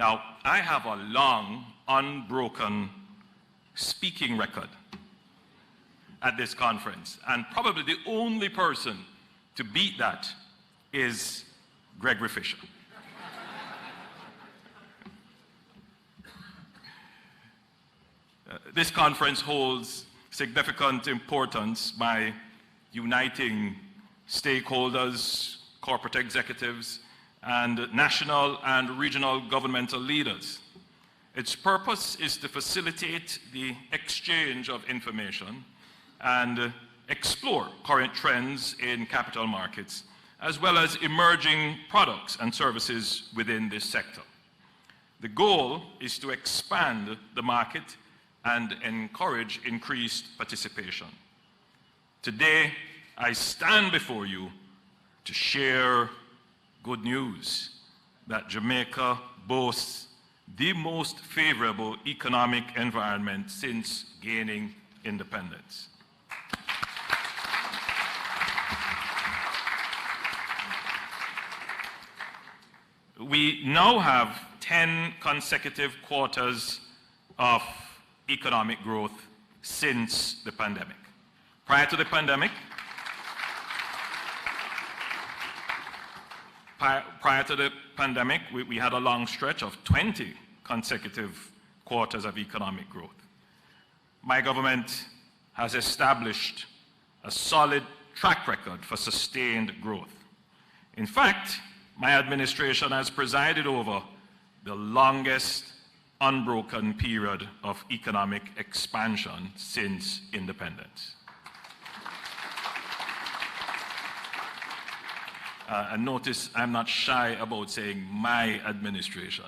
Now, I have a long, unbroken speaking record at this conference, and probably the only person to beat that is Gregory Fisher. This conference holds significant importance by uniting stakeholders, corporate executives, and national and regional governmental leaders. Its purpose is to facilitate the exchange of information and explore current trends in capital markets, as well as emerging products and services within this sector. The goal is to expand the market and encourage increased participation. Today, I stand before you to share good news that Jamaica boasts the most favorable economic environment since gaining independence. We now have 10 consecutive quarters of economic growth since the pandemic. Prior to the pandemic, we had a long stretch of 20 consecutive quarters of economic growth. My government has established a solid track record for sustained growth. In fact, my administration has presided over the longest unbroken period of economic expansion since independence. And notice I'm not shy about saying my administration.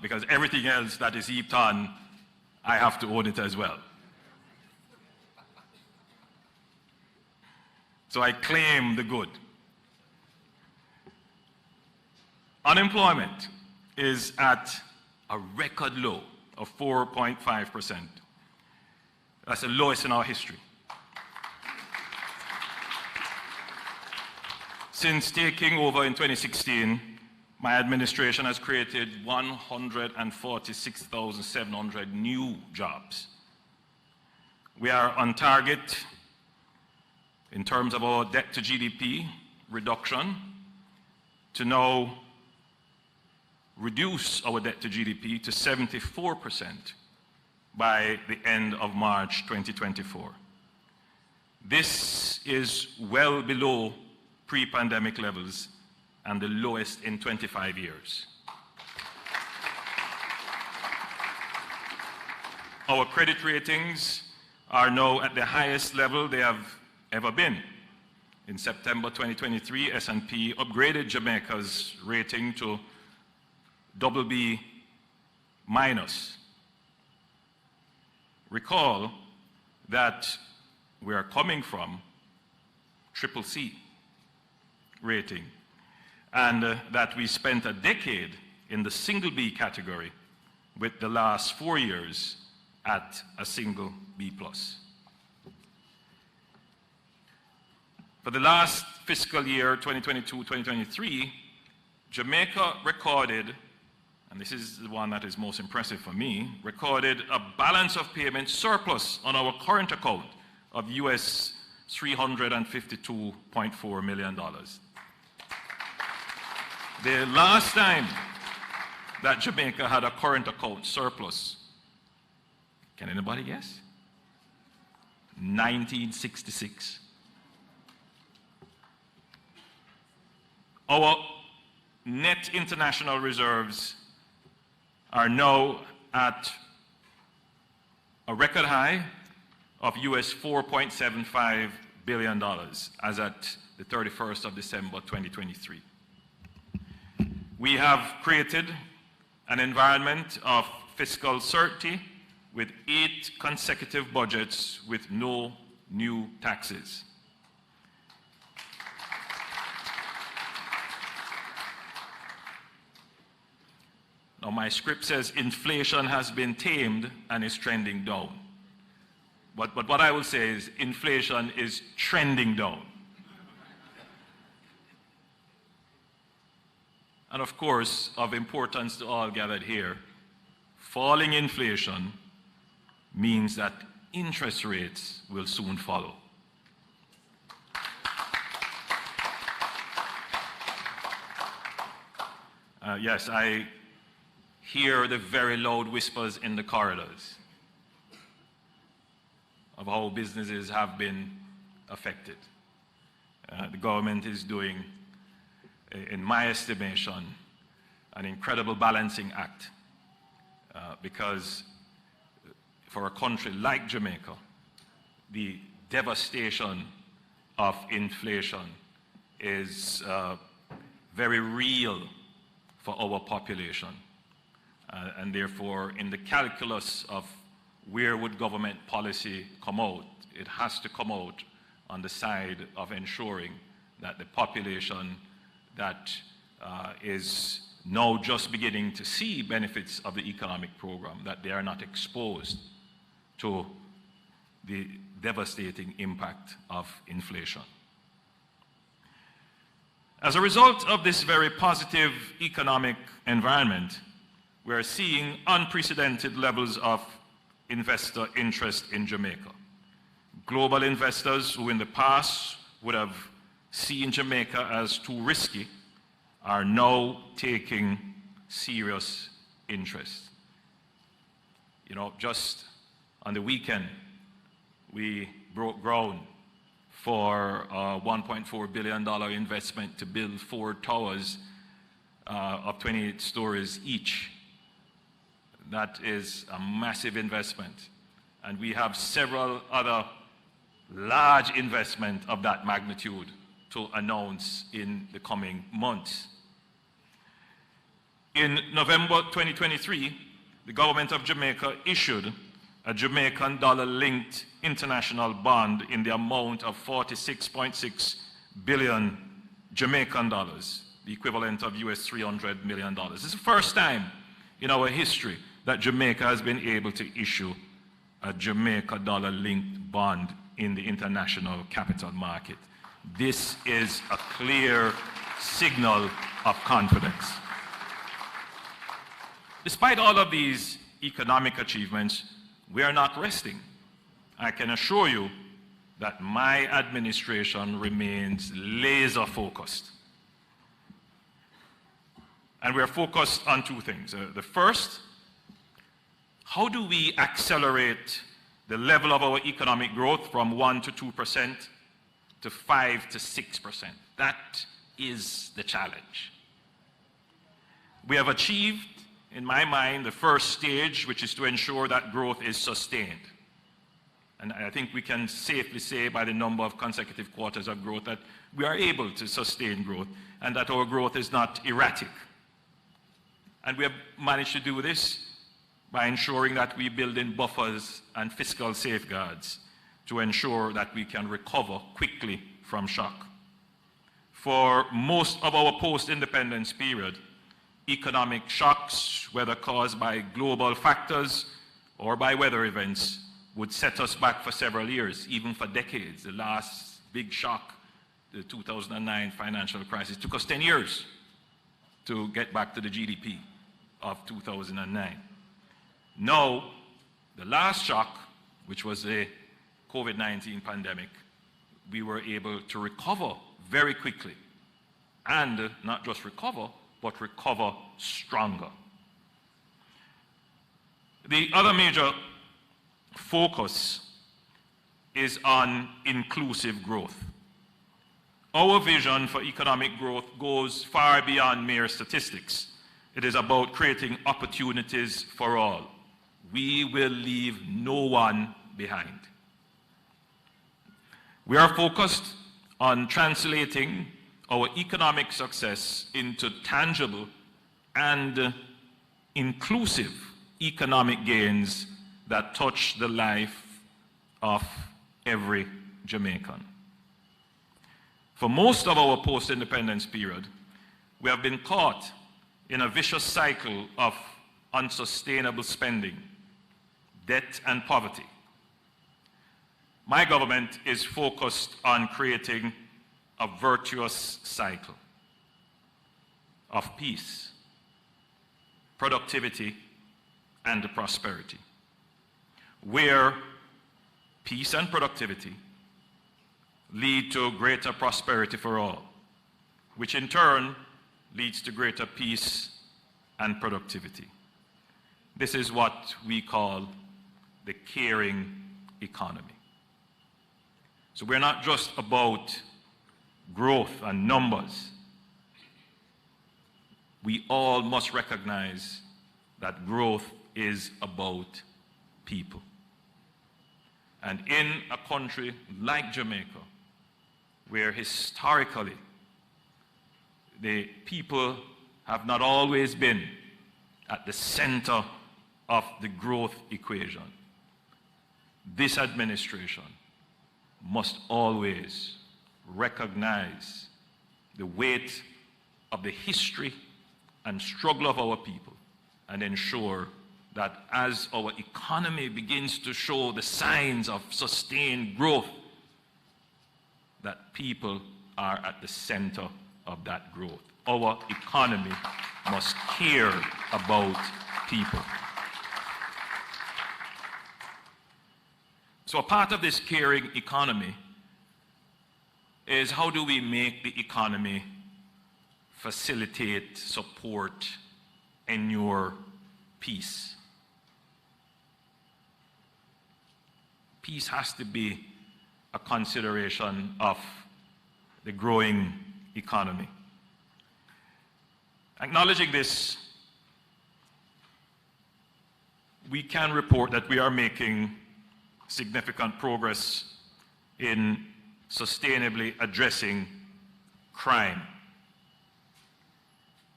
Because everything else that is heaped on, I have to own it as well. So I claim the good. Unemployment is at a record low of 4.5%. That's the lowest in our history. Since taking over in 2016, my administration has created 146,700 new jobs. We are on target in terms of our debt to GDP reduction to now reduce our debt to GDP to 74% by the end of March 2024. This is well below pre-pandemic levels and the lowest in 25 years. Our credit ratings are now at the highest level they have ever been. In September 2023, S&P upgraded Jamaica's rating to BB-. Recall that we are coming from CCC rating, and that we spent a decade in the single B category, with the last 4 years at a single B+. For the last fiscal year, 2022-2023, Jamaica recorded, and this is the one that is most impressive for me, recorded a balance of payment surplus on our current account of US $352.4 million. The last time that Jamaica had a current account surplus, can anybody guess? 1966. Our net international reserves are now at a record high of US $4.75 billion as at the 31st of December 2023. We have created an environment of fiscal certainty with 8 consecutive budgets with no new taxes. Now, my script says inflation has been tamed and is trending down. But what I will say is inflation is trending down. and of course, of importance to all gathered here, falling inflation means that interest rates will soon follow. Yes, I hear the very loud whispers in the corridors of how businesses have been affected. The government is doing, in my estimation, an incredible balancing act because for a country like Jamaica, the devastation of inflation is very real for our population. And therefore, in the calculus of where would government policy come out, it has to come out on the side of ensuring that the population that is now just beginning to see benefits of the economic program, that they are not exposed to the devastating impact of inflation. As a result of this very positive economic environment, we are seeing unprecedented levels of investor interest in Jamaica. Global investors who in the past would have seen Jamaica as too risky are now taking serious interest. You know, just on the weekend, we broke ground for a $1.4 billion investment to build 4 towers of 28 stories each. That is a massive investment. And we have several other large investments of that magnitude to announce in the coming months. In November 2023, the government of Jamaica issued a Jamaican dollar-linked international bond in the amount of 46.6 billion Jamaican dollars, the equivalent of US $300 million. This is the first time in our history that Jamaica has been able to issue a Jamaica dollar-linked bond in the international capital market. This is a clear signal of confidence. Despite all of these economic achievements, we are not resting. I can assure you that my administration remains laser focused. And we are focused on 2 things. The first, how do we accelerate the level of our economic growth from 1 to 2% to 5 to 6%? That is the challenge. We have achieved, in my mind, the first stage, which is to ensure that growth is sustained. And I think we can safely say by the number of consecutive quarters of growth that we are able to sustain growth and that our growth is not erratic. And we have managed to do this by ensuring that we build in buffers and fiscal safeguards to ensure that we can recover quickly from shock. For most of our post-independence period, economic shocks, whether caused by global factors or by weather events, would set us back for several years, even for decades. The last big shock, the 2009 financial crisis, took us 10 years to get back to the GDP of 2009. Now, the last shock, which was the COVID-19 pandemic, we were able to recover very quickly. And not just recover, but recover stronger. The other major focus is on inclusive growth. Our vision for economic growth goes far beyond mere statistics. It is about creating opportunities for all. We will leave no one behind. We are focused on translating our economic success into tangible and inclusive economic gains that touch the life of every Jamaican. For most of our post-independence period, we have been caught in a vicious cycle of unsustainable spending, debt, and poverty. My government is focused on creating a virtuous cycle. of peace, productivity, and prosperity, where peace and productivity lead to greater prosperity for all, which in turn leads to greater peace and productivity. This is what we call the caring economy. So we're not just about growth and numbers. We all must recognize that growth is about people. And in a country like Jamaica, where historically the people have not always been at the center of the growth equation, this administration must always recognize the weight of the history and struggle of our people and ensure that as our economy begins to show the signs of sustained growth, that people are at the center of that growth. Our economy must care about people. So a part of this caring economy is how do we make the economy facilitate, support, endure peace. Peace has to be a consideration of the growing economy. Acknowledging this, we can report that we are making significant progress in sustainably addressing crime.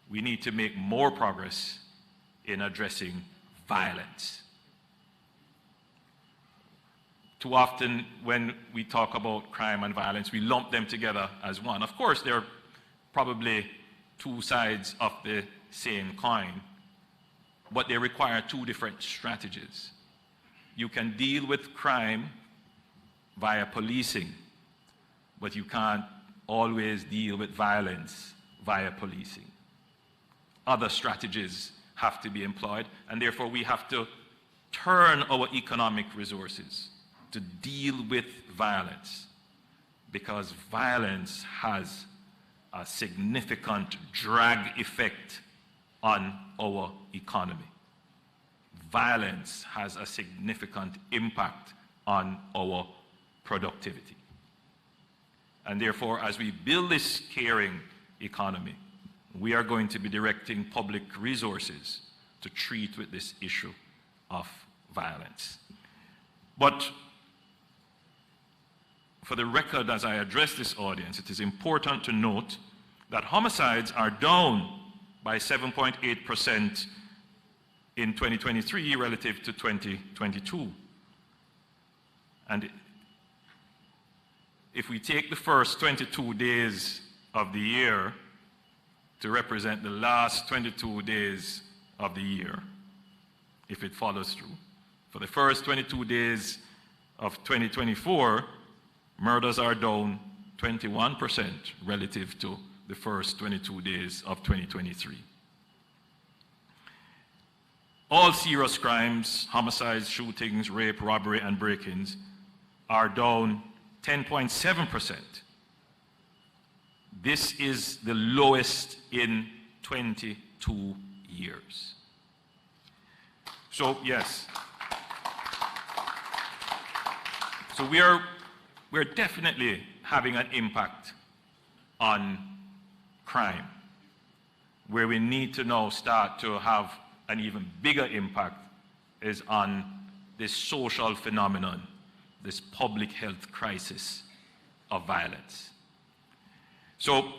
We need to make more progress in addressing violence. Too often when we talk about crime and violence, we lump them together as one. Of course, they're probably two sides of the same coin, but they require two different strategies. You can deal with crime via policing, but you can't always deal with violence via policing. Other strategies have to be employed, and therefore we have to turn our economic resources to deal with violence, because violence has a significant drag effect on our economy. Violence has a significant impact on our productivity. And therefore, as we build this caring economy, we are going to be directing public resources to treat with this issue of violence. But for the record, as I address this audience, it is important to note that homicides are down by 7.8% in 2023 relative to 2022. And if we take the first 22 days of the year to represent the last 22 days of the year, if it follows through, for the first 22 days of 2024, murders are down 21% relative to the first 22 days of 2023. All serious crimes, homicides, shootings, rape, robbery, and break-ins are down 10.7%. This is the lowest in 22 years. So, yes. So we're definitely having an impact on crime, where we need to now start to have an even bigger impact is on this social phenomenon, this public health crisis of violence. So,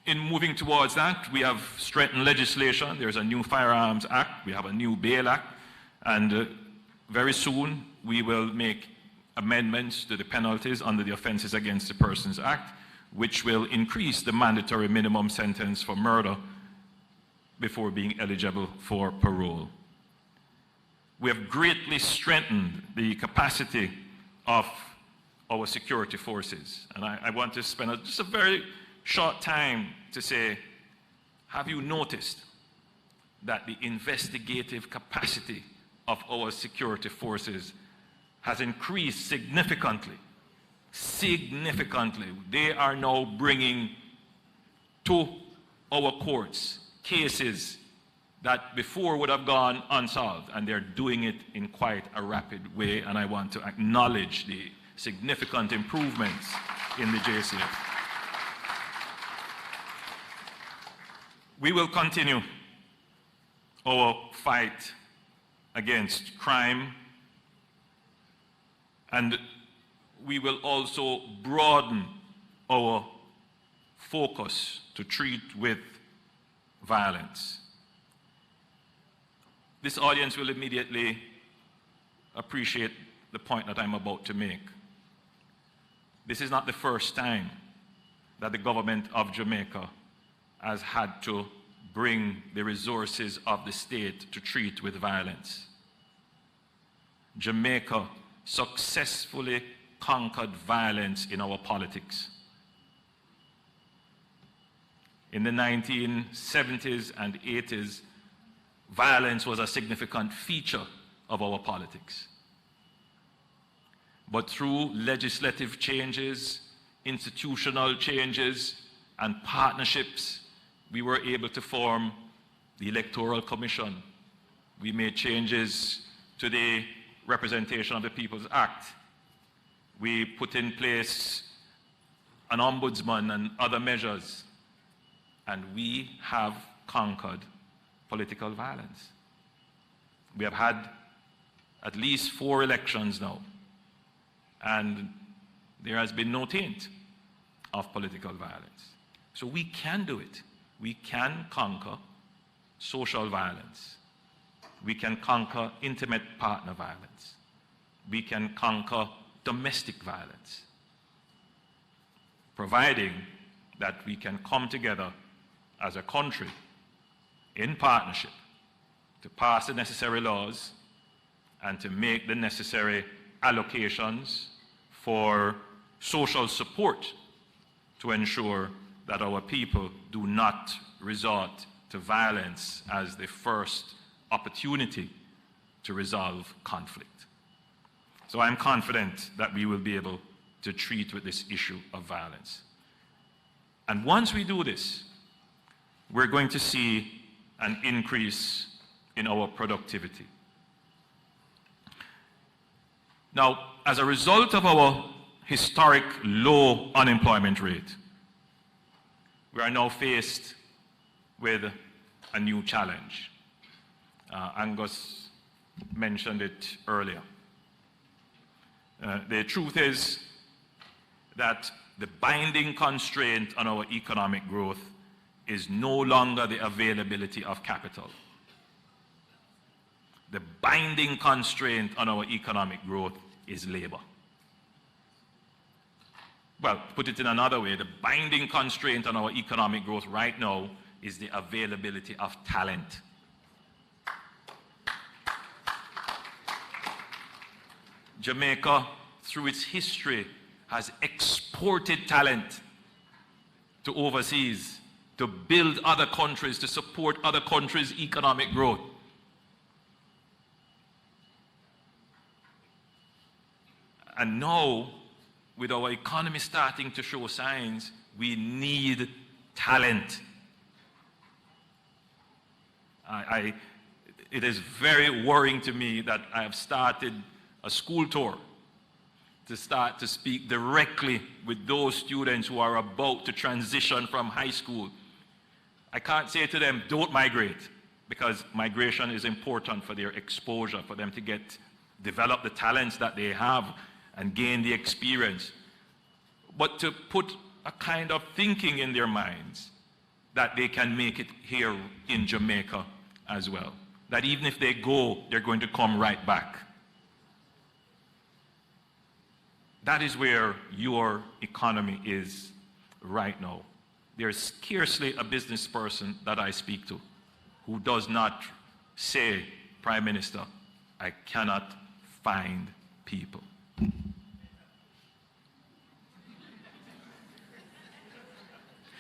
in moving towards that, we have strengthened legislation. There's a new Firearms Act, we have a new Bail Act, and very soon we will make amendments to the penalties under the Offences Against the Persons Act, which will increase the mandatory minimum sentence for murder before being eligible for parole. We have greatly strengthened the capacity of our security forces. And I want to spend just a very short time to say, have you noticed that the investigative capacity of our security forces has increased significantly? Significantly. They are now bringing to our courts cases that before would have gone unsolved, and they're doing it in quite a rapid way, and I want to acknowledge the significant improvements in the JCF. We will continue our fight against crime, and we will also broaden our focus to treat with violence. This audience will immediately appreciate the point that I'm about to make. This is not the first time that the government of Jamaica has had to bring the resources of the state to treat with violence. Jamaica successfully conquered violence in our politics. In the 1970s and 80s, violence was a significant feature of our politics. But through legislative changes, institutional changes, and partnerships, we were able to form the Electoral Commission. We made changes to the Representation of the People's Act. We put in place an ombudsman and other measures, and we have conquered political violence. We have had at least 4 elections now, and there has been no taint of political violence. So we can do it. We can conquer social violence. We can conquer intimate partner violence. We can conquer domestic violence, providing that we can come together as a country in partnership to pass the necessary laws and to make the necessary allocations for social support to ensure that our people do not resort to violence as the first opportunity to resolve conflict. So I'm confident that we will be able to treat with this issue of violence. And once we do this, we're going to see an increase in our productivity. Now, as a result of our historic low unemployment rate, we are now faced with a new challenge. Angus mentioned it earlier. The truth is that the binding constraint on our economic growth is no longer the availability of capital. The binding constraint on our economic growth is labor. Well, to put it in another way, the binding constraint on our economic growth right now is the availability of talent. Jamaica, through its history, has exported talent to overseas, to build other countries, to support other countries' economic growth. And now, with our economy starting to show signs, we need talent. It is very worrying to me that I have started a school tour to start to speak directly with those students who are about to transition from high school. I can't say to them, don't migrate, because migration is important for their exposure, for them to develop the talents that they have and gain the experience. But to put a kind of thinking in their minds that they can make it here in Jamaica as well. That even if they go, they're going to come right back. That is where your economy is right now. There's scarcely a business person that I speak to who does not say, Prime Minister, I cannot find people.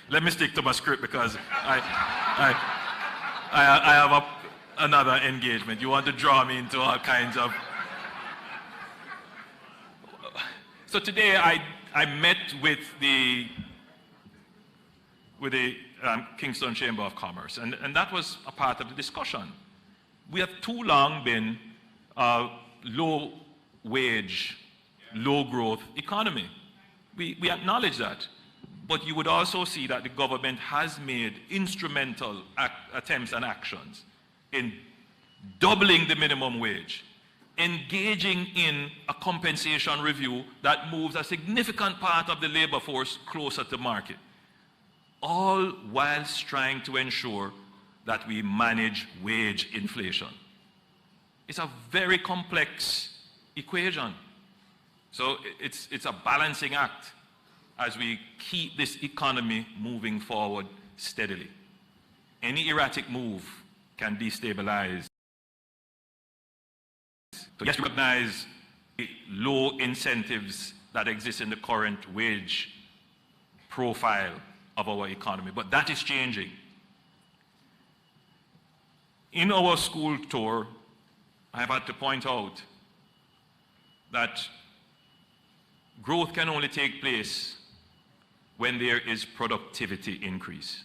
let me stick to my script because I have another engagement. You want to draw me into all kinds of... So today I met with the Kingston Chamber of Commerce, and that was a part of the discussion. We have too long been a low wage, low growth economy. We acknowledge that. But you would also see that the government has made instrumental attempts and actions in doubling the minimum wage, engaging in a compensation review that moves a significant part of the labor force closer to market, all whilst trying to ensure that we manage wage inflation. It's a very complex equation. So it's a balancing act as we keep this economy moving forward steadily. Any erratic move can destabilize. So yes, recognize the low incentives that exist in the current wage profile of our economy, but that is changing. In our school tour, I've had to point out that growth can only take place when there is productivity increase.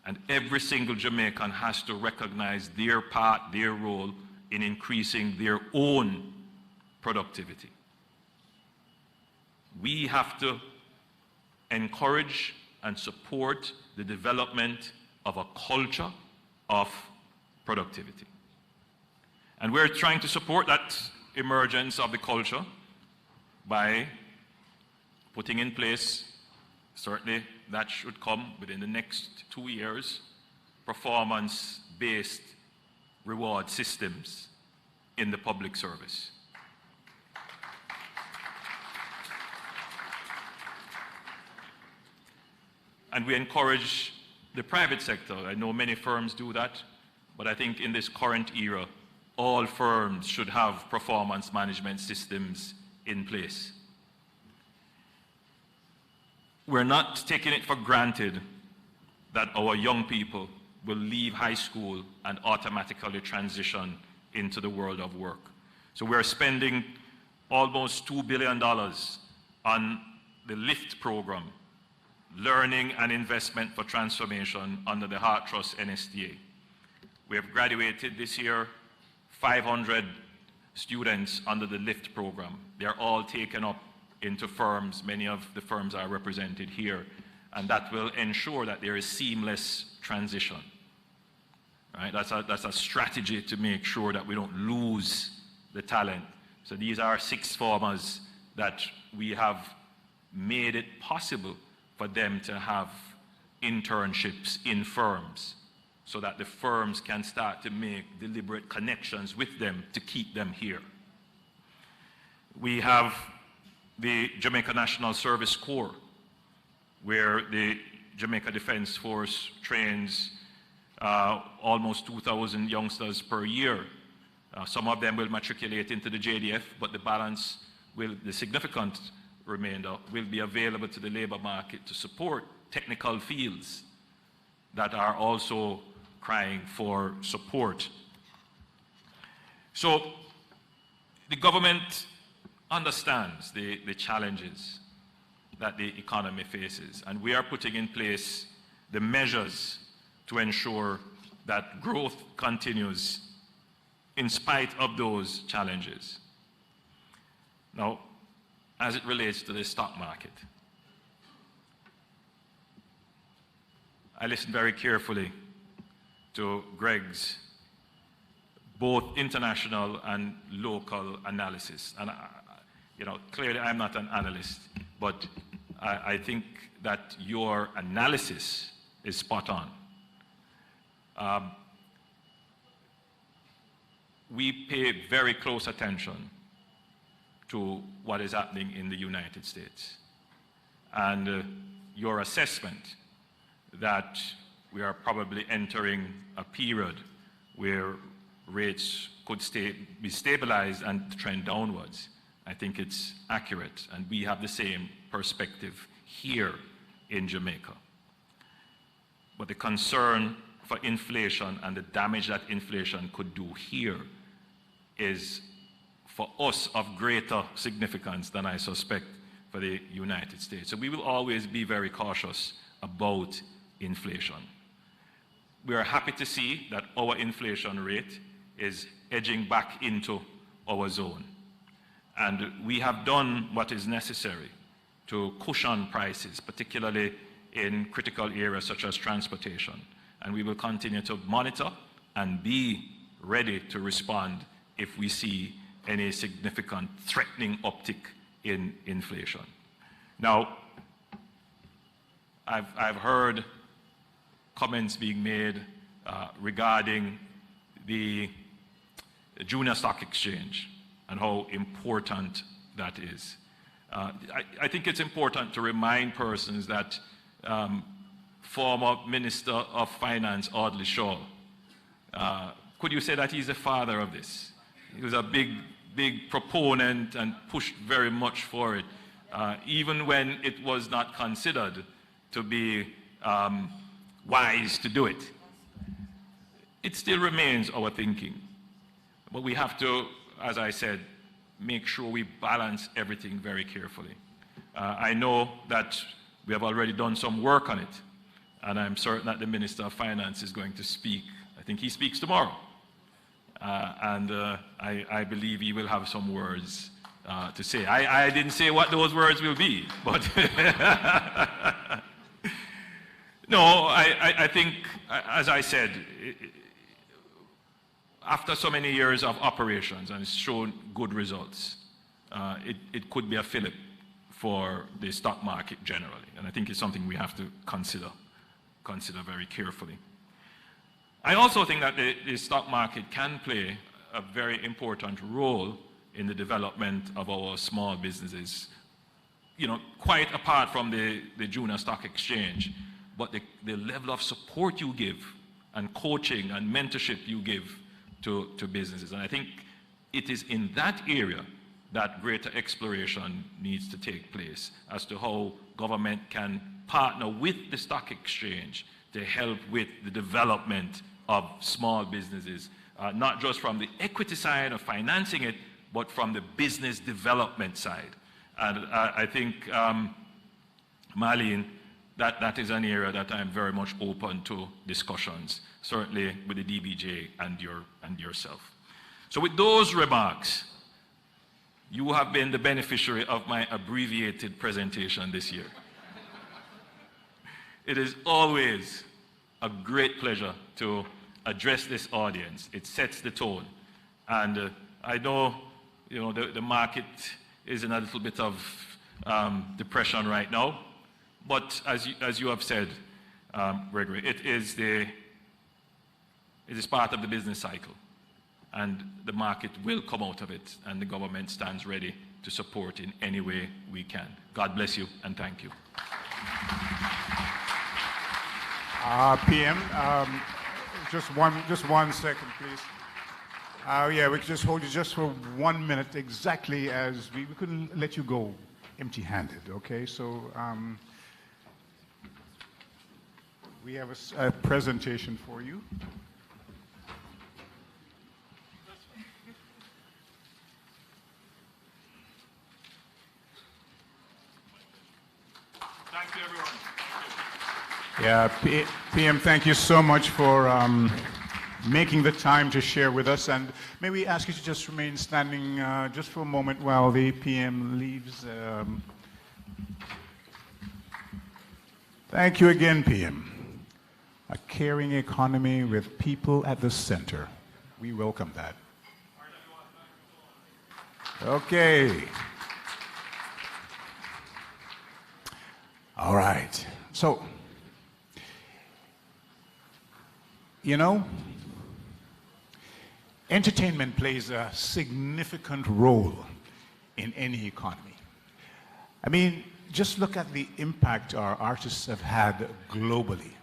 And every single Jamaican has to recognize their part, their role in increasing their own productivity. We have to encourage and support the development of a culture of productivity. And we're trying to support that emergence of the culture by putting in place, certainly that should come within the next 2 years, performance-based reward systems in the public service. And we encourage the private sector. I know many firms do that, but I think in this current era, all firms should have performance management systems in place. We're not taking it for granted that our young people will leave high school and automatically transition into the world of work. So we're spending almost $2 billion on the LIFT program, Learning and Investment for Transformation, under the Heart Trust NSTA. We have graduated this year 500 students under the LIFT program. They're all taken up into firms. Many of the firms are represented here, and that will ensure that there is seamless transition. Right? That's a strategy to make sure that we don't lose the talent. So these are sixth formers that we have made it possible for them to have internships in firms, so that the firms can start to make deliberate connections with them to keep them here. We have the Jamaica National Service Corps, where the Jamaica Defense Force trains almost 2,000 youngsters per year. Some of them will matriculate into the JDF, but the balance the significant remainder will be available to the labor market to support technical fields that are also crying for support. So the government understands the challenges that the economy faces, and we are putting in place the measures to ensure that growth continues in spite of those challenges. Now, as it relates to the stock market, I listened very carefully to Greg's both international and local analysis. And clearly I'm not an analyst, but I think that your analysis is spot on. We pay very close attention to what is happening in the United States. And your assessment that we are probably entering a period where rates could be stabilized and trend downwards, I think it's accurate. And we have the same perspective here in Jamaica. But the concern for inflation and the damage that inflation could do here is for us of greater significance than I suspect for the United States. So we will always be very cautious about inflation. We are happy to see that our inflation rate is edging back into our zone. And we have done what is necessary to cushion prices, particularly in critical areas such as transportation. And we will continue to monitor and be ready to respond if we see any significant threatening uptick in inflation. Now, I've heard comments being made regarding the junior stock exchange and how important that is. I think it's important to remind persons that former Minister of Finance, Audley Shaw, could you say that he's the father of this? He was a big proponent and pushed very much for it, even when it was not considered to be wise to do it. It still remains our thinking. But we have to, as I said, make sure we balance everything very carefully. I know that we have already done some work on it, and I'm certain that the Minister of Finance is going to speak. I think he speaks tomorrow. I believe he will have some words to say. I didn't say what those words will be, but no, I think, as I said, after so many years of operations and it's shown good results, it could be a fillip for the stock market generally. And I think it's something we have to consider very carefully. I also think that the stock market can play a very important role in the development of our small businesses, you know, quite apart from the junior stock exchange, but the level of support you give and coaching and mentorship you give to businesses. And I think it is in that area that greater exploration needs to take place as to how government can partner with the stock exchange to help with the development of small businesses, not just from the equity side of financing it, but from the business development side. And I think, Marlene, that is an area that I'm very much open to discussions, certainly with the DBJ and yourself. So with those remarks, you have been the beneficiary of my abbreviated presentation this year. It is always a great pleasure to address this audience. It sets the tone. And I know, you know, the market is in a little bit of depression right now. But as you have said, Gregory, it is part of the business cycle. And the market will come out of it, and the government stands ready to support in any way we can. God bless you, and thank you. PM, just one second, please. Yeah, we could just hold you just for 1 minute, exactly as we couldn't let you go empty-handed, okay? So we have a presentation for you. Thank you, everyone. Yeah, PM, thank you so much for making the time to share with us. And may we ask you to just remain standing just for a moment while the PM leaves. Thank you again, PM. A caring economy with people at the center. We welcome that. Okay. All right. So, you know, entertainment plays a significant role in any economy. I mean, just look at the impact our artists have had globally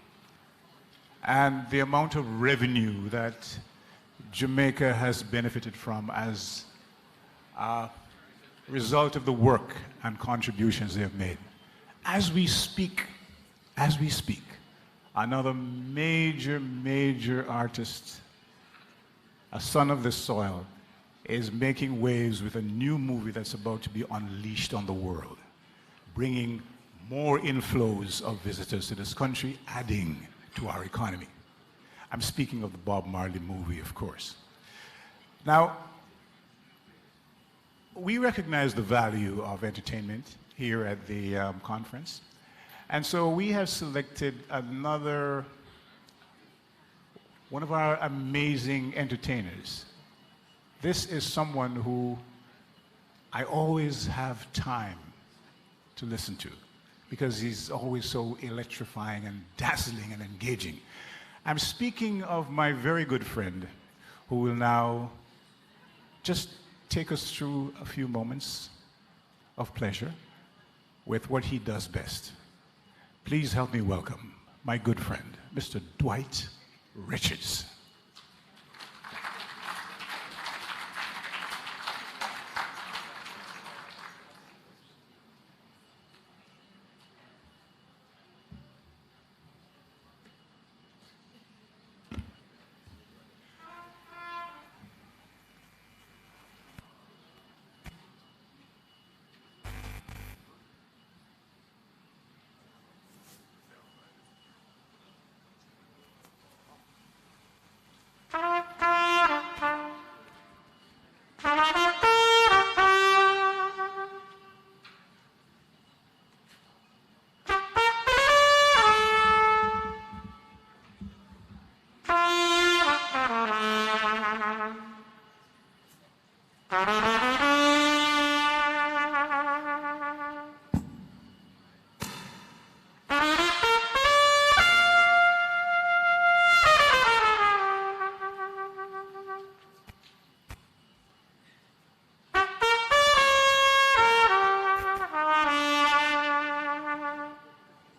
and the amount of revenue that Jamaica has benefited from as a result of the work and contributions they have made. As we speak, as we speak, another major artist, a son of the soil, is making waves with a new movie that's about to be unleashed on the world, bringing more inflows of visitors to this country, adding to our economy. I'm speaking of the Bob Marley movie, of course. Now, we recognize the value of entertainment here at the conference, and so we have selected one of our amazing entertainers. This is someone who I always have time to listen to because he's always so electrifying and dazzling and engaging. I'm speaking of my very good friend who will now just take us through a few moments of pleasure with what he does best. Please help me welcome my good friend, Mr. Dwight Richards.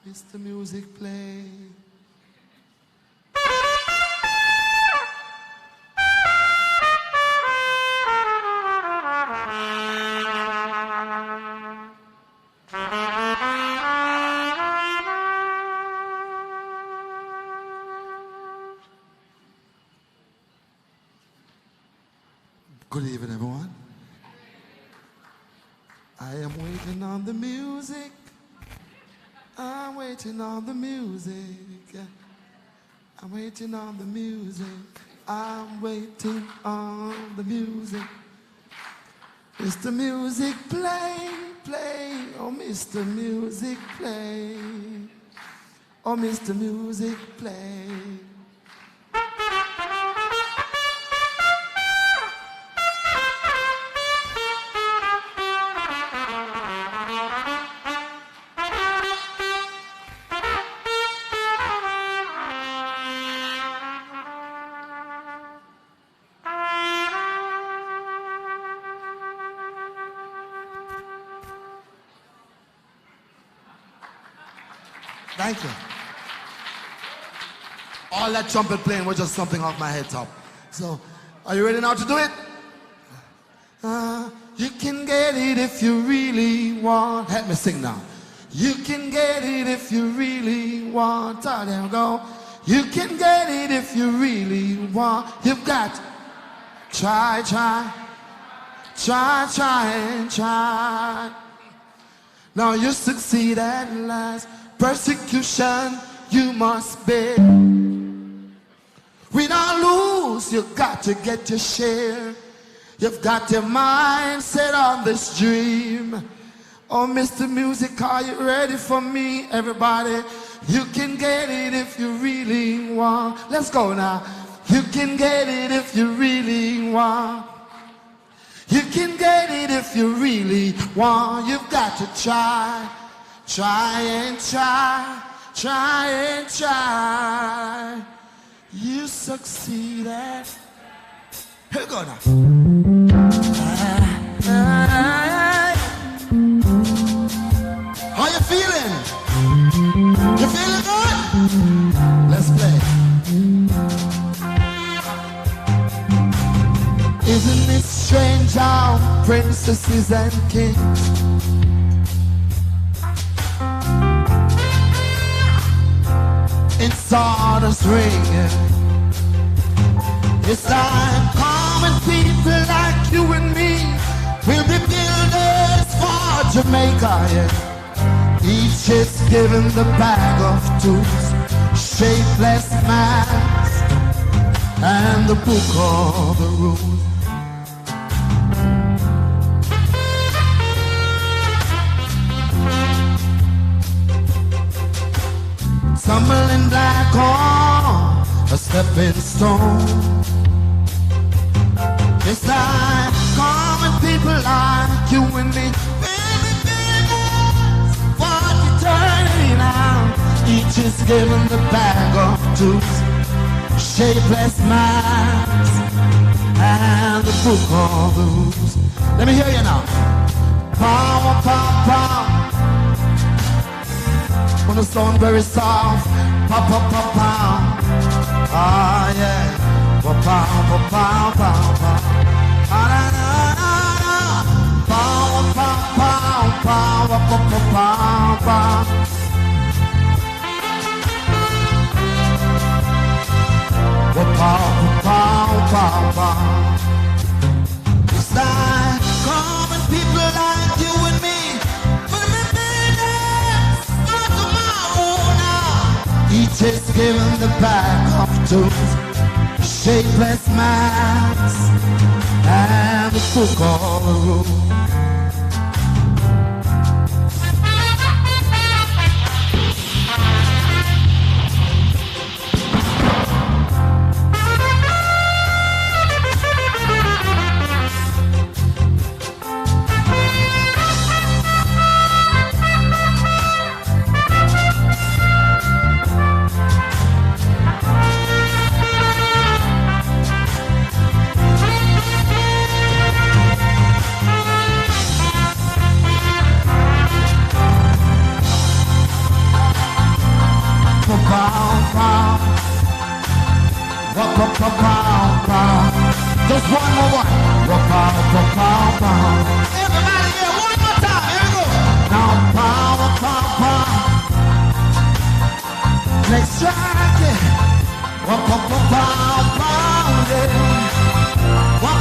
Mr. Music play. Good evening, everyone. I am waiting on the music. I'm waiting on the music. I'm waiting on the music. I'm waiting on the music. Mr. Music, play, play. Oh, Mr. Music, play. Oh, Mr. Music, play. Thank you. All that trumpet playing was just something off my head top. So, are you ready now to do it? You can get it if you really want. Help me sing now. You can get it if you really want. Oh, there we go. You can get it if you really want. You've got to try, try, try, try, and try. Now you succeed at last. Persecution you must bear. Win or lose, you got to get your share. You've got your mind set on this dream. Oh, Mr. Music, are you ready for me? Everybody, you can get it if you really want. Let's go now. You can get it if you really want. You can get it if you really want. You've got to try. Try and try, try and try. You succeed at. Here we go now. How you feeling? You feeling good? Let's play. Isn't it strange how princesses and kings in sawdust ringing. It's like common people like you and me will be builders for Jamaica, yeah. Each is given the bag of tools, shapeless maps, and the book of the rules. Stumbling black on a stepping stone. It's like common people like you and me, baby, baby, what you turning out. Each is given the bag of tools, shapeless maps, and the book of the rules. Let me hear you now. Power, power, power. Wanna sound very soft. Pow, pow, pow, pow. Ah, yeah. Pow, pow, pow, pow, pow, pow. Ah, na, na, na, na. Pow, pow, pow, pow, pow, pow, pow, pow. Pow, pow, pow, pow. It's like common people like you and me. Each is given the bag of tools, shapeless maps, and the book of the rules. Just one more one. Everybody here, one more time. Here we go. Now, power, power, power. Let's strike it. Power, power, power, yeah. Power,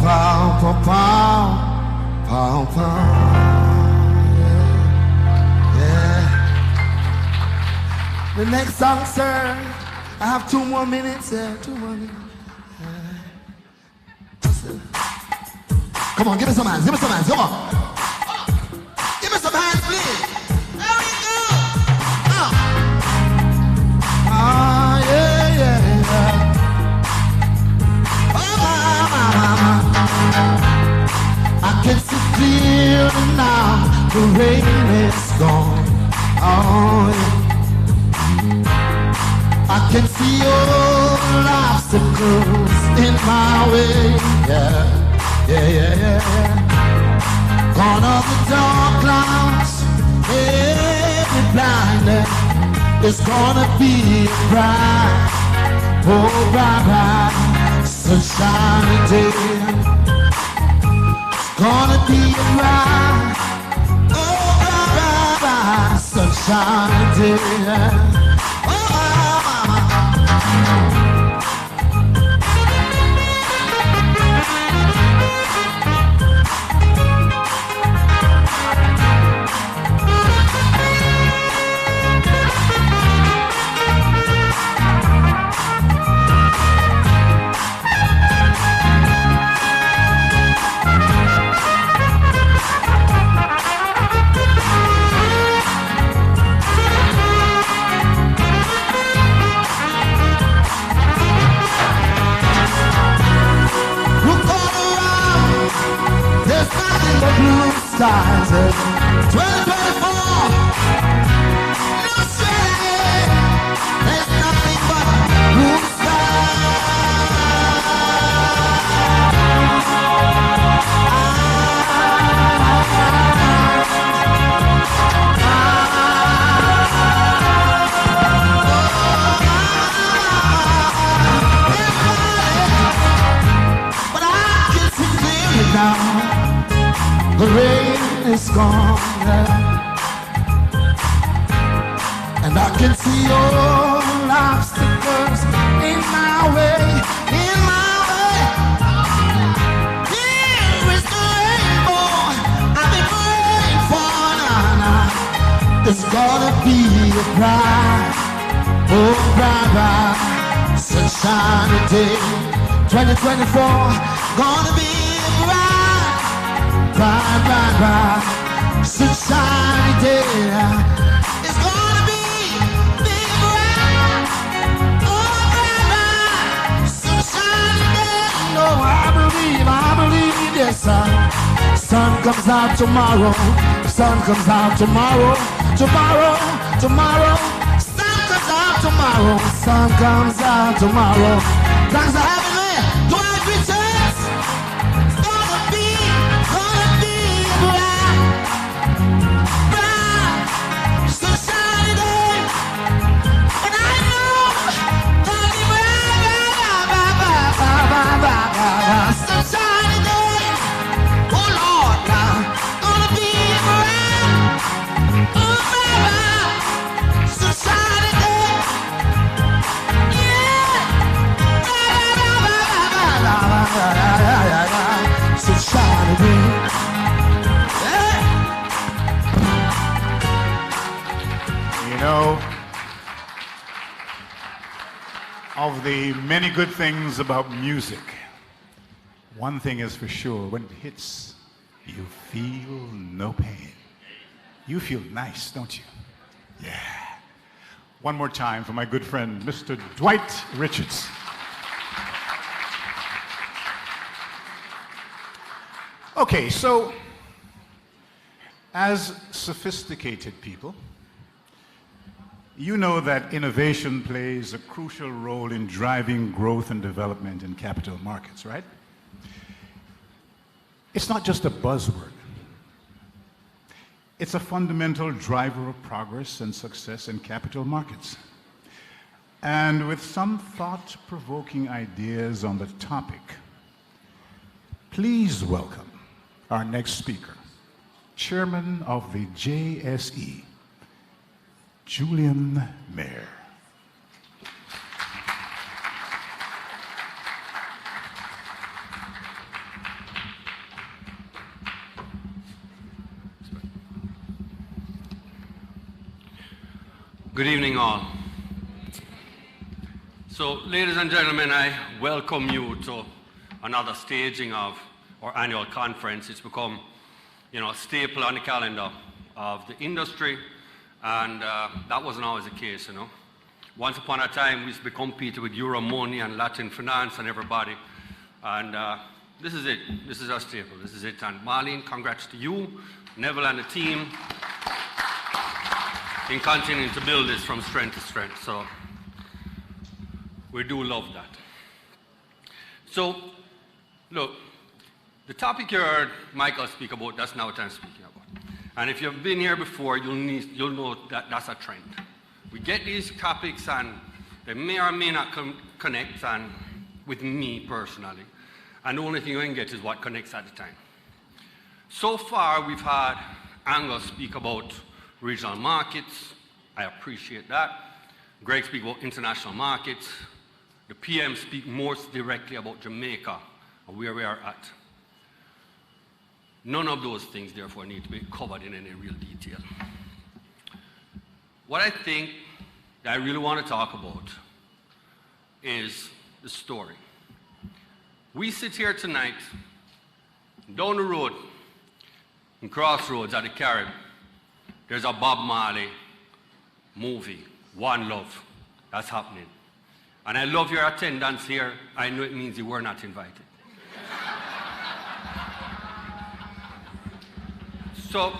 power, power, power, yeah. The next song, sir, I have 2 more minutes. 2 more minutes. Come on, give me some hands. Give me some hands. Come on. Give me some hands, please. There we go. Ah, yeah, yeah, yeah. I can see clearly now. The rain is gone. Oh, yeah. I can see all obstacles in my way. Yeah, yeah, yeah, yeah. Gone are the dark clouds, every blindness is gonna be bright, oh bright, bright, sunshiny day. It's gonna be bright, oh bright, bright, bright, sunshiny day. exercises. 2024, no strategy. There's nothing but blue now. The rain is gone, and I can see all obstacles in my way, in my way. Here is the rainbow I've been praying for. It's gonna be a bright, oh bright, sunshiny day. 2024, gonna be bright, sunshiny day. It's gonna be bright, oh bright, sunshiny day. No, I believe, yes, son. Sun comes out tomorrow, sun comes out tomorrow, tomorrow. Sun comes out tomorrow, sun comes out tomorrow. Thanks for having me. Do I have a chance? It's gonna be bright, sunshiny day, and I know that it will sunshiny day. Oh Lord, now gonna be bright, sunshiny day. Yeah, sunshiny day. You know, of the many good things about music, one thing is for sure: when it hits, you feel no pain. You feel nice, don't you? Yeah. One more time for my good friend, Mr. Dwight Richards. Okay, so as sophisticated people, you know that innovation plays a crucial role in driving growth and development in capital markets, right? It's not just a buzzword. It's a fundamental driver of progress and success in capital markets. And with some thought-provoking ideas on the topic, please welcome our next speaker, Chairman of the JSE, Julian Mayer. Good evening, all. So, ladies and gentlemen, I welcome you to another staging of our annual conference. It's become, a staple on the calendar of the industry, and that wasn't always the case, Once upon a time, we used to be competing with Euro Money and Latin Finance and everybody, and this is it. This is our staple. This is it. And Marlene, congrats to you, Neville and the team, in continuing to build this from strength to strength. So we do love that. So, look, the topic you heard Michael speak about, that's now what I'm speaking about. And if you've been here before, you'll know that that's a trend. We get these topics and they may or may not connect and with me personally. And the only thing you can get is what connects at the time. So far, we've had Angus speak about regional markets. I appreciate that. Greg speak about international markets. The PM speak more directly about Jamaica and where we are at. None of those things, therefore, need to be covered in any real detail. What I think that I really want to talk about is the story. We sit here tonight, down the road, in Crossroads at the Caribbean, there's a Bob Marley movie, One Love, that's happening. And I love your attendance here. I know it means you were not invited. So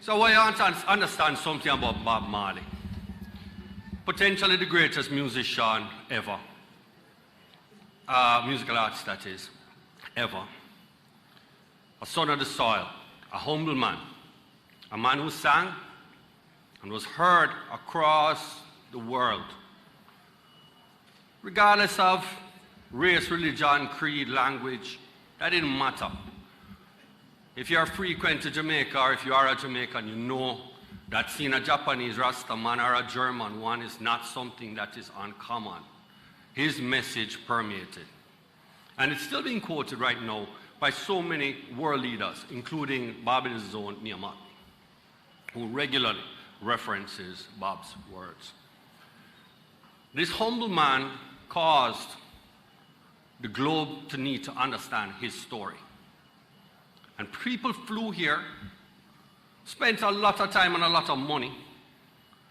I want to understand something about Bob Marley. Potentially the greatest musician ever. Musical artist, that is, ever. A son of the soil, a humble man, a man who sang and was heard across the world. Regardless of race, religion, creed, language, that didn't matter. If you're frequent to Jamaica, or if you are a Jamaican, you know that seeing a Japanese Rasta man or a German one is not something that is uncommon. His message permeated. And it's still being quoted right now by so many world leaders, including Barbados' own Nehemiah, who regularly references Bob's words. This humble man caused the globe to need to understand his story. And people flew here, spent a lot of time and a lot of money,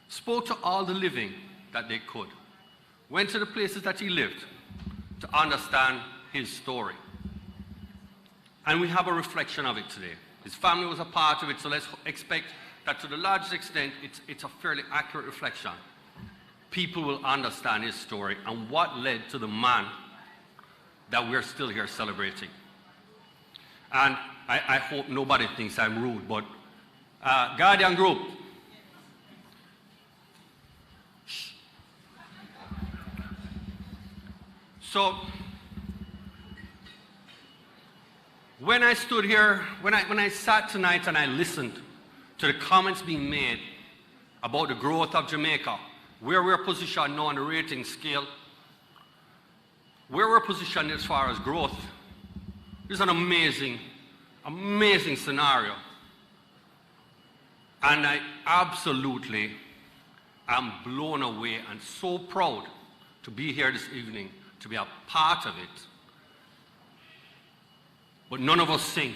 spoke to all the living that they could, went to the places that he lived to understand his story. And we have a reflection of it today. His family was a part of it, so let's expect that to the largest extent, it's a fairly accurate reflection. People will understand his story and what led to the man that we're still here celebrating. And I hope nobody thinks I'm rude, but Guardian Group. Shh. So, when I stood here, when I sat tonight and I listened to the comments being made about the growth of Jamaica, where we're positioned now on the rating scale, where we're positioned as far as growth, this is an amazing, amazing scenario. And I absolutely am blown away and so proud to be here this evening, to be a part of it. But none of us sing.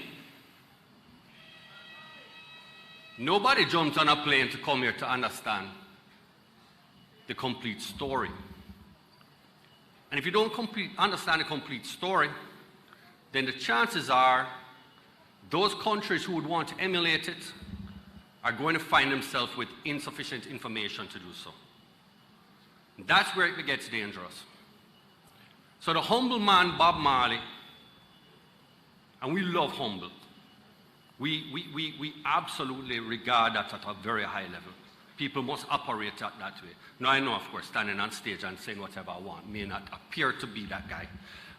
Nobody jumped on a plane to come here to understand the complete story. And if you don't understand the complete story, then the chances are those countries who would want to emulate it are going to find themselves with insufficient information to do so. That's where it gets dangerous. So the humble man, Bob Marley, and we love humble. We absolutely regard that at a very high level. People must operate that way. Now I know, of course, standing on stage and saying whatever I want may not appear to be that guy.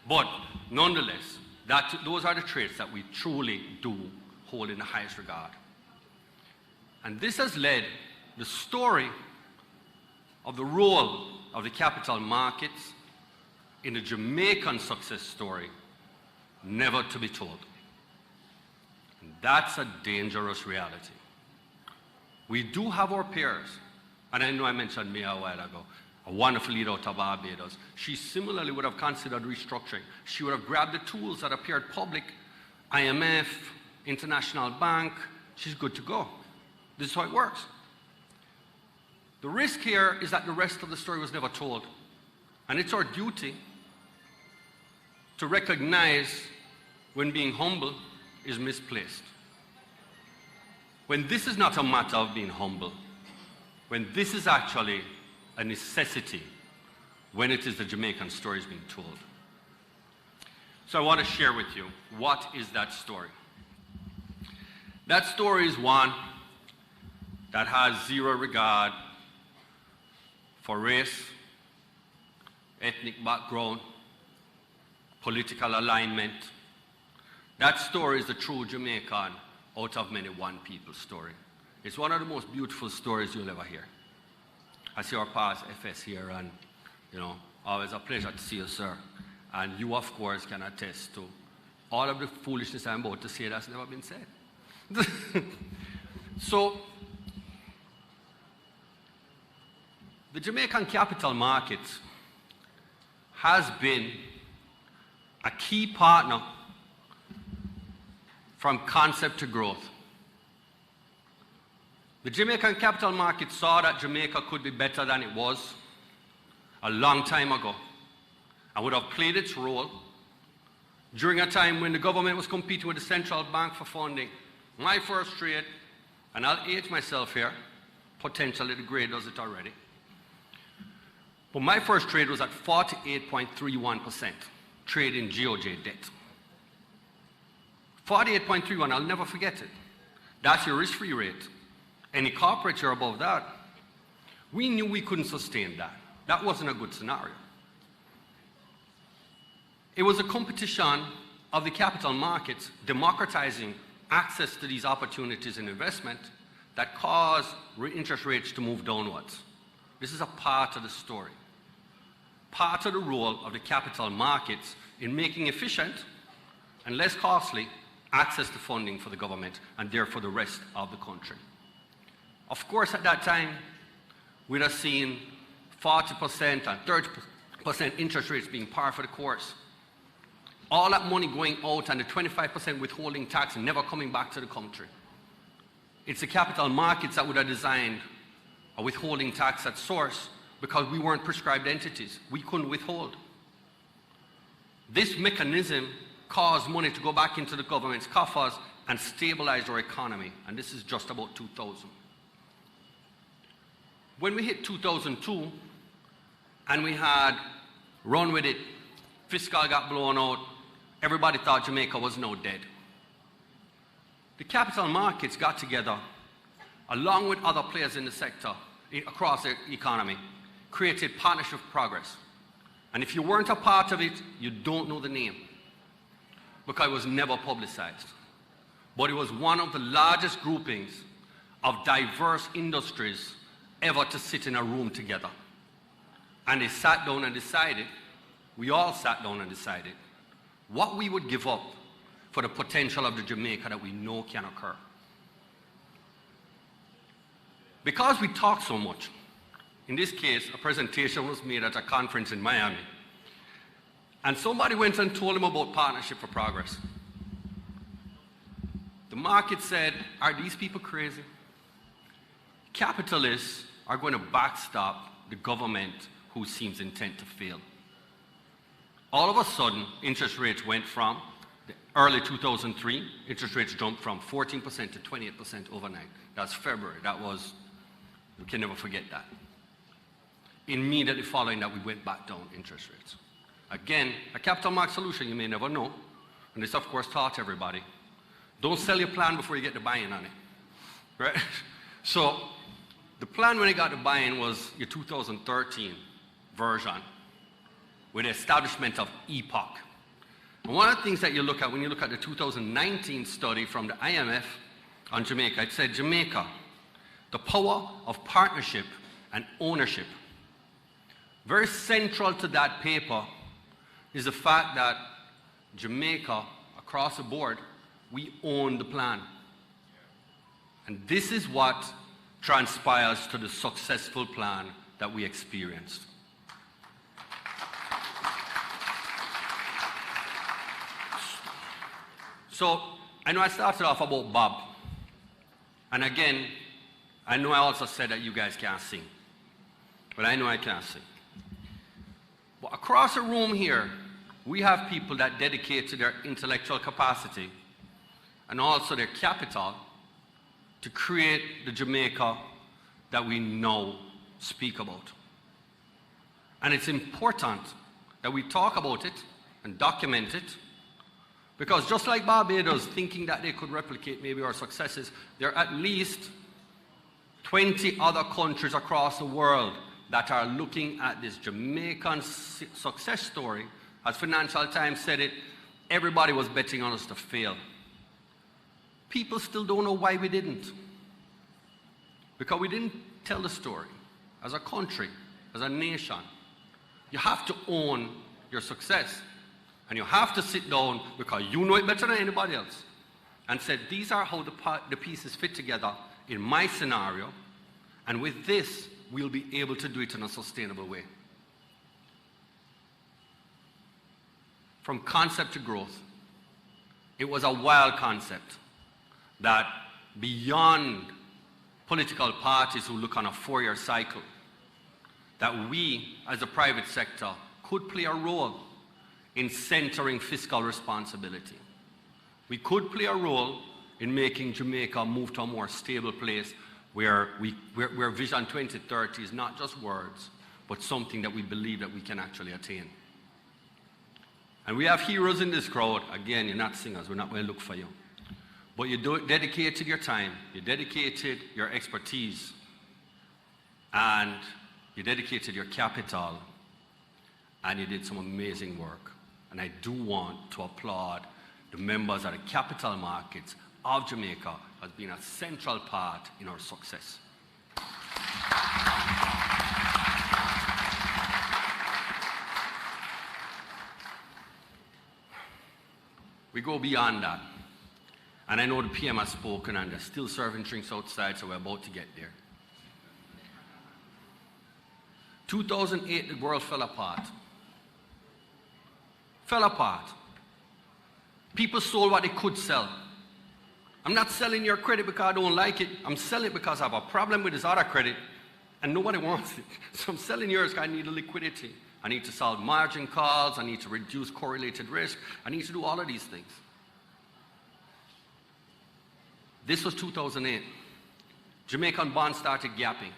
But nonetheless, those are the traits that we truly do hold in the highest regard. And this has led the story of the role of the capital markets in the Jamaican success story never to be told. And that's a dangerous reality. We do have our peers, and I know I mentioned Mia a while ago, a wonderful leader out of Barbados. She similarly would have considered restructuring. She would have grabbed the tools that appeared public, IMF, International Bank, she's good to go. This is how it works. The risk here is that the rest of the story was never told. And it's our duty to recognize when being humble is misplaced. When this is not a matter of being humble, when this is actually a necessity, when it is the Jamaican story is being told. So I want to share with you, what is that story? That story is one that has zero regard for race, ethnic background, political alignment. That story is the true Jamaican out of many one people story. It's one of the most beautiful stories you'll ever hear. I see our past FS here, and always a pleasure to see you, sir. And you, of course, can attest to all of the foolishness I'm about to say that's never been said. So, the Jamaican capital market has been a key partner from concept to growth. The Jamaican capital market saw that Jamaica could be better than it was a long time ago and would have played its role during a time when the government was competing with the central bank for funding. My first trade, and I'll age myself here, potentially the grade does it already, but my first trade was at 48.31% trade in GOJ debt. 48.31, I'll never forget it. That's your risk-free rate. Any corporate, you're above that. We knew we couldn't sustain that. That wasn't a good scenario. It was a competition of the capital markets democratizing access to these opportunities in investment that caused interest rates to move downwards. This is a part of the story. Part of the role of the capital markets in making efficient and less costly access to funding for the government and therefore the rest of the country. Of course, at that time, we'd have seen 40% and 30% interest rates being par for the course. All that money going out and the 25% withholding tax and never coming back to the country. It's the capital markets that would have designed a withholding tax at source because we weren't prescribed entities. We couldn't withhold. This mechanism caused money to go back into the government's coffers and stabilize our economy, and this is just about 2000. When we hit 2002, and we had run with it, fiscal got blown out, everybody thought Jamaica was now dead. The capital markets got together, along with other players in the sector, across the economy, created Partnership for Progress. And if you weren't a part of it, you don't know the name, because it was never publicized. But it was one of the largest groupings of diverse industries ever to sit in a room together. And they sat down and decided, we all sat down and decided, what we would give up for the potential of the Jamaica that we know can occur. Because we talk so much, in this case, a presentation was made at a conference in Miami, and somebody went and told him about Partnership for Progress. The market said, are these people crazy? Capitalists are going to backstop the government who seems intent to fail. All of a sudden, interest rates went from the early 2003, interest rates jumped from 14% to 28% overnight. That's February. That was, we can never forget that. Immediately following that, we went back down interest rates. Again, a capital market solution you may never know, and this of course taught everybody, don't sell your plan before you get the buy-in on it, right? So the plan when it got the buy-in was your 2013 version with the establishment of EPOC. And one of the things that you look at when you look at the 2019 study from the IMF on Jamaica, it said Jamaica, the power of partnership and ownership. Very central to that paper is the fact that Jamaica, across the board, we own the plan. And this is what transpires to the successful plan that we experienced. So, I know I started off about Bob. And again, I know I also said that you guys can't sing. But I know I can't sing. But across the room here, we have people that dedicate to their intellectual capacity and also their capital to create the Jamaica that we now speak about. And it's important that we talk about it and document it, because just like Barbados thinking that they could replicate maybe our successes, there are at least 20 other countries across the world that are looking at this Jamaican success story. As Financial Times said it, everybody was betting on us to fail. People still don't know why we didn't. Because we didn't tell the story. As a country, as a nation, you have to own your success. And you have to sit down, because you know it better than anybody else, and say, these are how the pieces fit together in my scenario, and with this, we'll be able to do it in a sustainable way. From concept to growth, it was a wild concept that beyond political parties who look on a 4-year cycle, that we as a private sector could play a role in centering fiscal responsibility. We could play a role in making Jamaica move to a more stable place where Vision 2030 is not just words, but something that we believe that we can actually attain. And we have heroes in this crowd. Again, you're not singers, we're not going to look for you. But you dedicated your time, you dedicated your expertise, and you dedicated your capital, and you did some amazing work. And I do want to applaud the members of the capital markets of Jamaica as being a central part in our success. We go beyond that. And I know the PM has spoken and they're still serving drinks outside, so we're about to get there. 2008, the world fell apart. Fell apart. People sold what they could sell. I'm not selling your credit because I don't like it. I'm selling it because I have a problem with this other credit and nobody wants it. So I'm selling yours because I need the liquidity. I need to solve margin calls. I need to reduce correlated risk. I need to do all of these things. This was 2008. Jamaican bonds started gapping.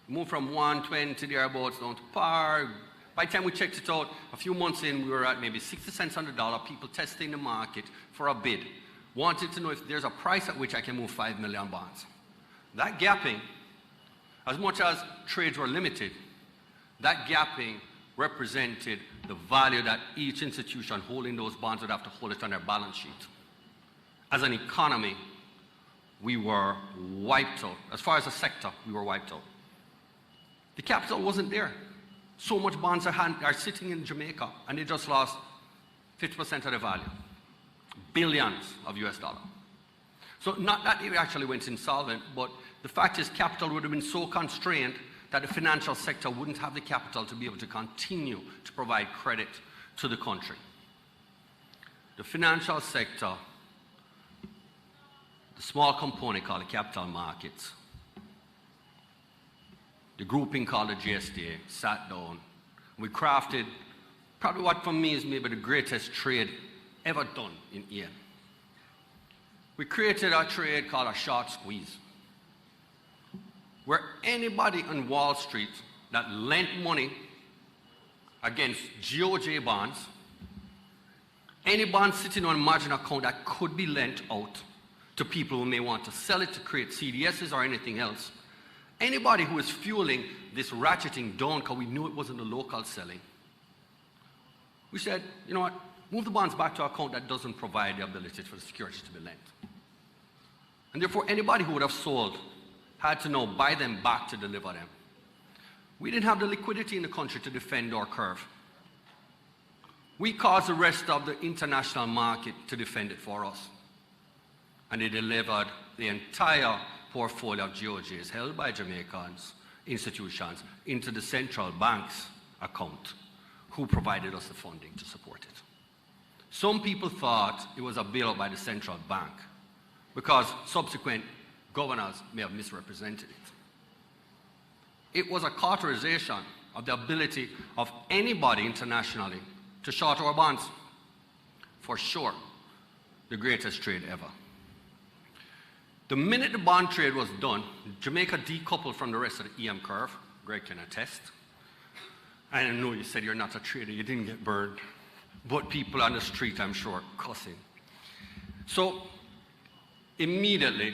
Moved from 120 thereabouts down to par. By the time we checked it out, a few months in, we were at maybe 60 cents on the dollar, people testing the market for a bid. Wanted to know if there's a price at which I can move 5 million bonds. That gapping, as much as trades were limited, that gapping represented the value that each institution holding those bonds would have to hold it on their balance sheet. As an economy, we were wiped out. As far as a sector, we were wiped out. The capital wasn't there. So much bonds are sitting in Jamaica, and they just lost 50% of the value. Billions of US dollars. So not that they actually went insolvent, but the fact is capital would have been so constrained that the financial sector wouldn't have the capital to be able to continue to provide credit to the country. The financial sector, the small component called the capital markets, the grouping called the GSDA, sat down. We crafted probably what for me is maybe the greatest trade ever done in EM. We created a trade called a short squeeze, where anybody on Wall Street that lent money against GOJ bonds, any bond sitting on a margin account that could be lent out to people who may want to sell it to create CDSs or anything else, anybody who is fueling this ratcheting down because we knew it wasn't the local selling, we said, you know what, move the bonds back to an account that doesn't provide the ability for the security to be lent. And therefore, anybody who would have sold had to now buy them back to deliver them. We didn't have the liquidity in the country to defend our curve. We caused the rest of the international market to defend it for us. And they delivered the entire portfolio of GOJs held by Jamaicans institutions into the central bank's account, who provided us the funding to support it. Some people thought it was a bailout by the central bank because subsequent governors may have misrepresented it. It was a cauterization of the ability of anybody internationally to short our bonds. For sure, the greatest trade ever. The minute the bond trade was done, Jamaica decoupled from the rest of the EM curve. Greg can attest. I know you said you're not a trader, you didn't get burned. But people on the street, I'm sure, cussing. So immediately,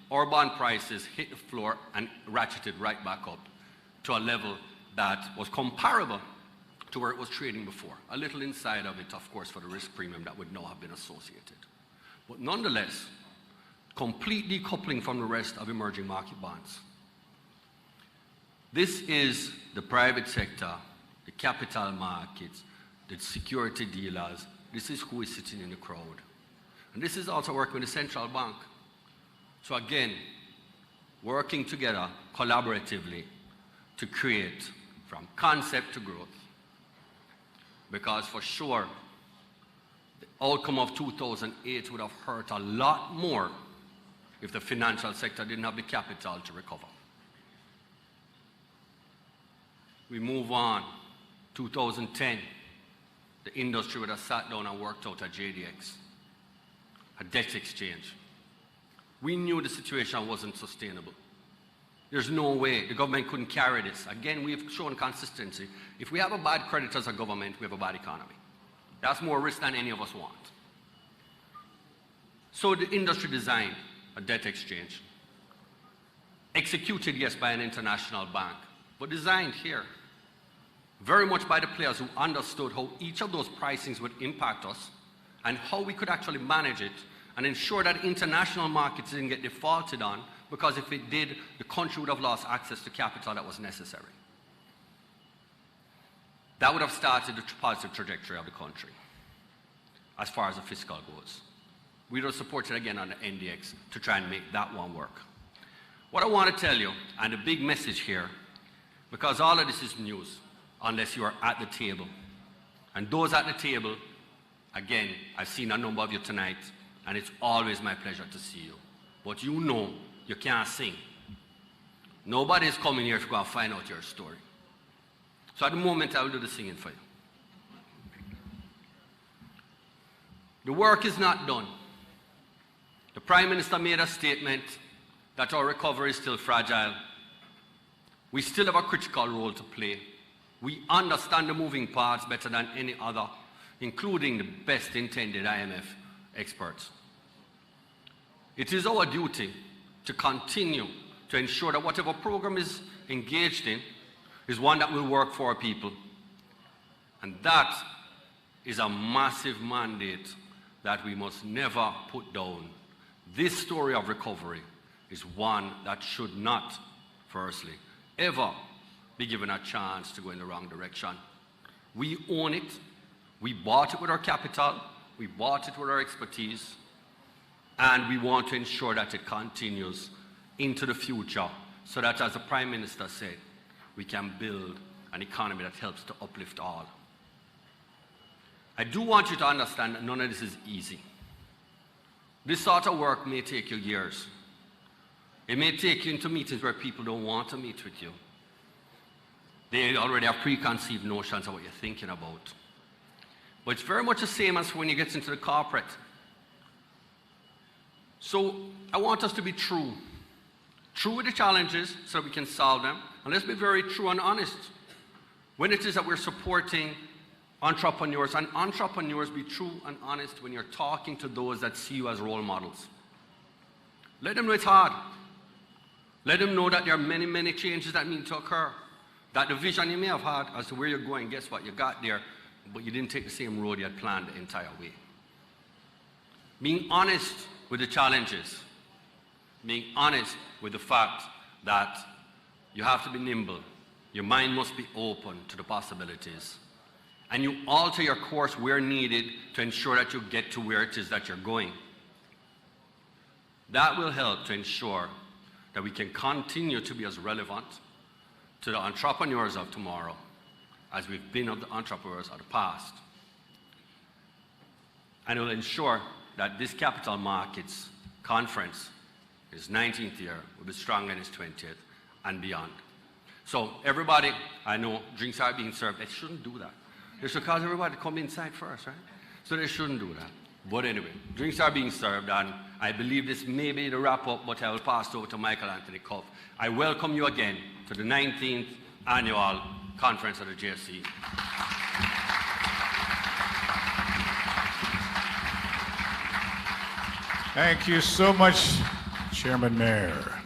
our bond prices hit the floor and ratcheted right back up to a level that was comparable to where it was trading before. A little inside of it, of course, for the risk premium that would now have been associated. But nonetheless, complete decoupling from the rest of emerging market bonds. This is the private sector, the capital markets, the security dealers. This is who is sitting in the crowd. And this is also working with the central bank. So again, working together collaboratively to create from concept to growth. Because for sure, the outcome of 2008 would have hurt a lot more if the financial sector didn't have the capital to recover. We move on, 2010. the industry would have sat down and worked out a JDX, a debt exchange. We knew the situation wasn't sustainable. There's no way. The government couldn't carry this. Again, we've shown consistency. If we have a bad credit as a government, we have a bad economy. That's more risk than any of us want. So the industry designed a debt exchange. Executed, yes, by an international bank, but designed here very much by the players who understood how each of those pricings would impact us and how we could actually manage it and ensure that international markets didn't get defaulted on, because if it did, the country would have lost access to capital that was necessary. That would have started the positive trajectory of the country as far as the fiscal goes. We would have supported again on the NDX to try and make that one work. What I want to tell you, and the big message here, because all of this is news, unless you are at the table. And those at the table, again, I've seen a number of you tonight, and it's always my pleasure to see you. But you know you can't sing. Nobody is coming here to go and find out your story. So at the moment, I will do the singing for you. The work is not done. The Prime Minister made a statement that our recovery is still fragile. We still have a critical role to play. We understand the moving parts better than any other, including the best intended IMF experts. It is our duty to continue to ensure that whatever program is engaged in is one that will work for our people. And that is a massive mandate that we must never put down. This story of recovery is one that should not, firstly, ever be given a chance to go in the wrong direction. We own it. We bought it with our capital. We bought it with our expertise. And we want to ensure that it continues into the future so that, as the Prime Minister said, we can build an economy that helps to uplift all. I do want you to understand that none of this is easy. This sort of work may take you years. It may take you into meetings where people don't want to meet with you. They already have preconceived notions of what you're thinking about. But it's very much the same as when you get into the corporate. So I want us to be true. True with the challenges so that we can solve them. And let's be very true and honest when it is that we're supporting entrepreneurs. And entrepreneurs, be true and honest when you're talking to those that see you as role models. Let them know it's hard. Let them know that there are many, many changes that need to occur. That the vision you may have had as to where you're going, guess what? You got there, but you didn't take the same road you had planned the entire way. Being honest with the challenges. Being honest with the fact that you have to be nimble. Your mind must be open to the possibilities. And you alter your course where needed to ensure that you get to where it is that you're going. That will help to ensure that we can continue to be as relevant to the entrepreneurs of tomorrow as we've been of the entrepreneurs of the past. And it will ensure that this capital markets conference, its 19th year, will be stronger in its 20th and beyond. So everybody, I know drinks are being served. They shouldn't do that. They should cause everybody to come inside first, right? So they shouldn't do that. But anyway, drinks are being served, and I believe this may be the wrap-up, but I will pass over to Michael Anthony Cuff. I welcome you again to the 19th Annual Conference of the JSC. Thank you so much, Chairman Mayer.